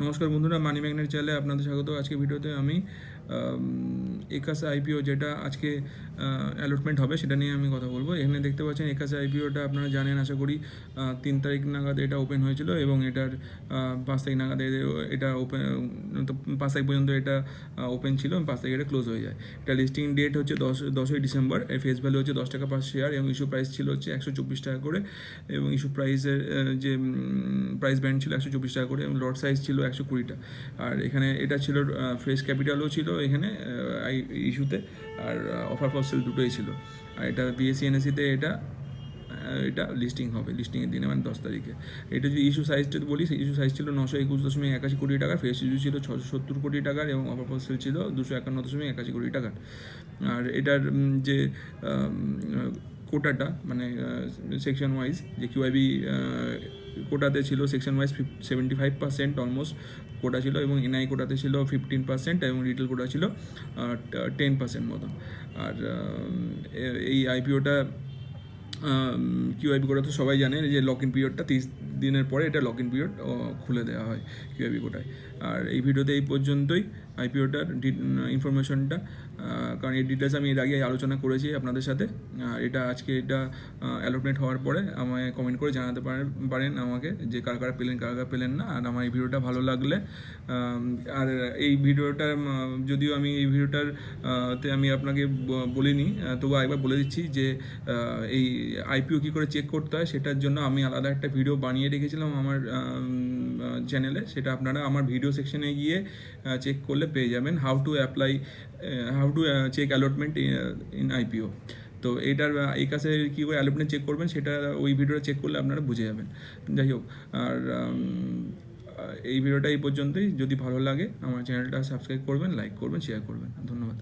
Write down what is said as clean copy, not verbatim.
নমস্কার বন্ধুরা, money magnet চ্যানেলে আপনাদের স্বাগত। আজকে ভিডিওতে আমি একাসা আইপিও যেটা আজকে অ্যালটমেন্ট হবে সেটা নিয়ে আমি কথা বলবো। এখানে দেখতে পাচ্ছেন একাসা আইপিওটা আপনারা জানেন আশা করি। 3 তারিখ নাগাদ এটা ওপেন হয়েছিল এবং এটার 5 তারিখ নাগাদ এটা ওপেন, 5 তারিখ পর্যন্ত এটা ওপেন ছিল এবং 5 তারিখ এটা ক্লোজ হয়ে যায়। এটা লিস্টিং ডেট হচ্ছে 10ই ডিসেম্বর। এর ফেস ভ্যালু হচ্ছে 10 টাকা পার শেয়ার এবং ইস্যু প্রাইস ছিল হচ্ছে 124 টাকা করে এবং ইস্যু প্রাইসের যে প্রাইস ব্যান্ড ছিল 124 টাকা করে এবং লট সাইজ ছিল 120টা। আর এখানে এটা ছিল ফ্রেশ ক্যাপিটালও ছিল এখানে ইস্যুতে, আর অফার ফর সেল দুটোই ছিল। আর এটা বিএসসি এনএসসিতে এটা লিস্টিং হবে লিস্টিংয়ের দিনে, মানে 10 তারিখে। এটা যদি ইস্যু সাইজটা বলি, ইস্যু সাইজ ছিল 921.81 কোটি টাকার, ফ্রেশ ইস্যু ছিল 670 কোটি টাকার এবং অফার ফর সেল ছিল 251.81 কোটি টাকার। আর এটার যে কোটাটা, মানে সেকশন ওয়াইজ যে কিউআইবি কোটাতে ছিল, সেকশন ওয়াইজ 75% অলমোস্ট কোটা ছিল এবং এনআই কোটাতে ছিল 15% এবং রিটেল কোটা ছিল 10% মতন। আর এই আইপিওটা কিউআইবি কোটা তো সবাই জানে যে লক ইন পিরিয়ডটা 30 দিনের পরে এটা লক ইন পিরিয়ড খুলে দেওয়া হয় কিউআইবি কোটায়। আর এই ভিডিওতে এই পর্যন্তই আইপিওটার ইনফরমেশনটা, কারণ এই ডিটেলস আমি এর আগে আলোচনা করেছি আপনাদের সাথে। এটা আজকে অ্যালটমেন্ট হওয়ার পরে আমায় কমেন্ট করে জানাতে পারেন আমাকে যে কারা কারা পেলেন কারা কারা পেলেন না। আর আমার এই ভিডিওটা ভালো লাগলে, আর এই ভিডিওটা যদিও আমি এই ভিডিওটার তে আমি আপনাকে বলিনি, তবু একবার বলে দিচ্ছি যে এই আইপিও কী করে চেক করতে হয় সেটার জন্য আমি আলাদা একটা ভিডিও বানিয়ে রেখেছিলাম আমার চ্যানেলে। সেটা আপনারা আমার ভিডিও সেকশনে গিয়ে চেক করলে পেয়ে যাবেন, how to check allotment in IPO. তো এইটার এই কাছে কী করে অ্যালটমেন্ট চেক করবেন সেটা ওই ভিডিওটা চেক করলে আপনারা বুঝে যাবেন। যাই হোক, আর এই ভিডিওটা এই পর্যন্তই। যদি ভালো লাগে আমার চ্যানেলটা সাবস্ক্রাইব করবেন, লাইক করবেন, শেয়ার করবেন। ধন্যবাদ।